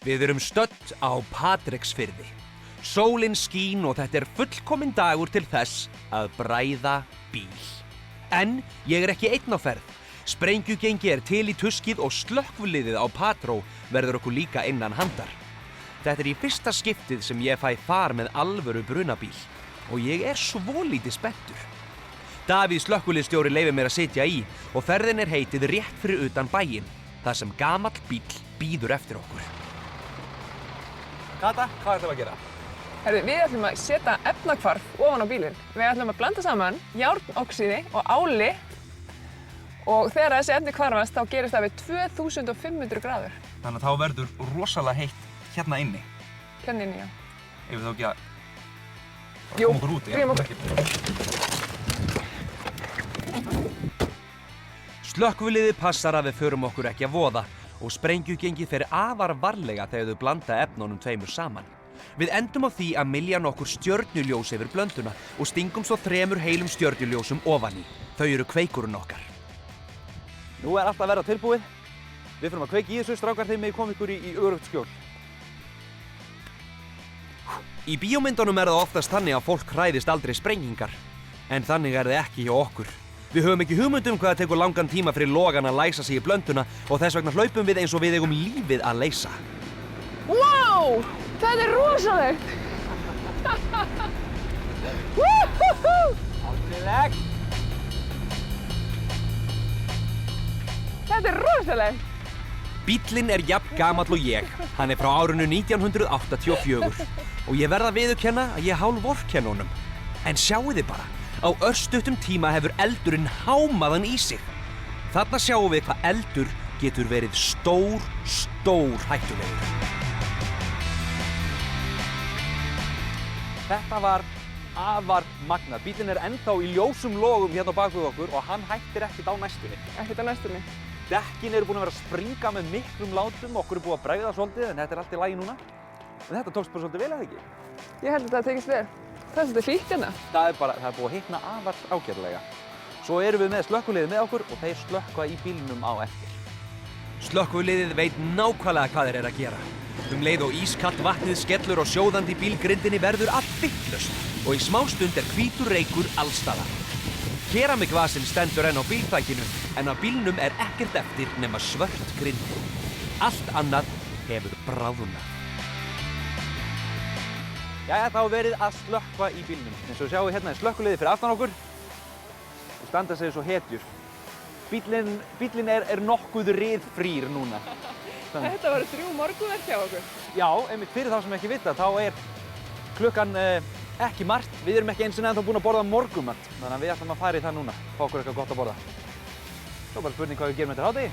Við erum stödd á Patreksfirði. Sólin skín og þetta er fullkominn dagur til þess að bræða bíl. En ég er ekki einn á ferð. Sprengjugengi er til í tuskið og slökkviliðið á Patró verður okkur líka innan handar. Þetta er í fyrsta skiptið sem ég fæ far með alvöru brunabíl og ég er svolítið spenntur. Davíð slökkviliðsstjóri leyfir mér að sitja í og ferðin er heitið rétt fyrir utan bæinn, þar sem gamall bíll bíður eftir okkur. Kata, hvað ætlum við að gera? Herðu, við ætlum að setja efnahvarf ofan á bílinn. Við ætlum að blanda saman járnoxíði og áli og þegar þessi efni hvarfast þá gerist það við 2500 gráður. Þannig að þá verður rosalega heitt hérna inni. Hérna inni, já. Ef við þá ekki að Jú, koma okkur út. drífum okkur. Slökkviliðið passar að við förum okkur ekki að voða og sprengjugengið fer afar varlega þegar þau blanda efnunum tveimur saman. Við endum á því að mylja nokkur stjörnuljós yfir blönduna og stingum svo 3 heilum stjörnuljósum ofan í. Þau eru kveikurinn okkar. Nú er allt að vera tilbúið. Við fyrir að kveiki í þessu, strákar, þegar við komum ykkur í öruggt skjól. Í bíómyndunum er það oftast þannig að fólk hræðist aldrei sprengingar. En þannig er það ekki hjá okkur. Við höfum ekki hugmynd hvað það tekur langan tíma fyrir logan að læsa sig í blönduna og þess vegna hlaupum við eins og við eigum lífið að leysa. Wow! Þetta er rosalegt! Aldrei. Þetta er rosalegt! Bíllinn er jafn gamall og ég. Hann er frá árinu 1984 og ég verð að viðurkenna að ég hálfvorkenni honum. En sjáu þið bara, á örstuttum tíma hefur eldurinn hámaðan í sig. Þarna sjáum við hvað eldur getur verið stór hættulegur. Þetta var afar magnað. Bíllinn er ennþá í ljósum logum hérna á bak við okkur og hann hættir ekkert á næstunni. Ekkert á næstunni. Dekkin eru búin að vera að springa með miklum látum, okkur er búið að bregða svolítið en þetta er allt í lagi núna. En þetta tókst bara svolítið vel, eða ekki? Ég held að þetta tekist vel. Það er svolítið hlýtt hérna. Það er búið að hitna afar ágætlega. Svo erum við með slökkviliðið með okkur og þeir slökkva í bílnum á eftir. Slökkviliðið veit nákvæmlega hvað þeir eru að gera. Leið og ískalt vatnið skellur og sjóðandi bílgrindinni verður allt vitlaust og í smástund er hvítur reykur allstaðar. Keramikvasinn stendur enn á bílþakinu en á bílnum er ekkert eftir nema svört grind. Allt annað hefur bráðnað. Jæja, þá verið að slökkva í bílnum. Eins og sjáum við hérna er slökkviliðið fyrir aftan okkur og standa sig svo hetjur. Bíllinn er nokkuð ryðfrýr núna. Þetta var 3 morgunverk hjá okkur. Já, einmitt fyrir þá sem ekki vita, þá er klukkan ekki margt. Við erum ekki eins og ennþá búin að borða morgunmat. Þannig að við ætlum að fara í það núna, fá okkur eitthvað gott að borða. Svo bara spurning hvað við gerum eftir hádegi.